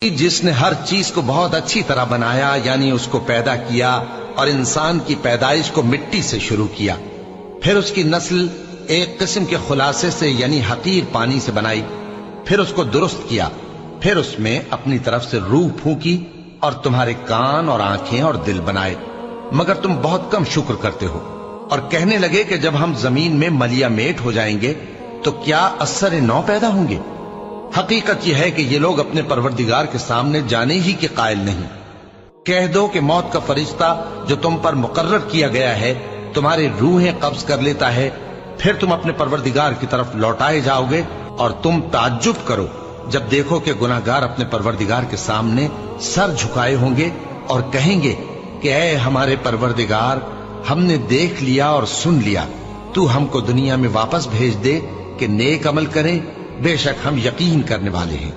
जिसने हर चीज को बहुत अच्छी तरह बनाया, यानी उसको पैदा किया और इंसान की पैदाइश को मिट्टी से शुरू किया, फिर उसकी नस्ल एक किस्म के खुलासे से यानी हकीर पानी से बनाई, फिर उसको दुरुस्त किया, फिर उसमें अपनी तरफ से रूह फूंकी और तुम्हारे कान और आंखें और दिल बनाए, मगर तुम बहुत कम शुक्र करते हो। और कहने लगे कि जब हम जमीन में मलिया मेट हो जाएंगे तो क्या असर नौ पैदा होंगे। हकीकत यह है कि ये लोग अपने परवरदिगार के सामने जाने ही के कायल नहीं। कह दो कि मौत का फरिश्ता जो तुम पर मुकर्रर किया गया है तुम्हारी रूहें कब्ज कर लेता है, फिर तुम अपने परवरदिगार की तरफ लौटाए जाओगे और तुम ताज्जुब करो जब देखो कि गुनाहगार अपने परवरदिगार के सामने सर झुकाए होंगे और कहेंगे कि ऐ हमारे परवरदिगार, हमने देख लिया और सुन लिया, तू हमको दुनिया में वापस भेज दे कि नेक अमल करें, बेशक हम यकीन करने वाले हैं।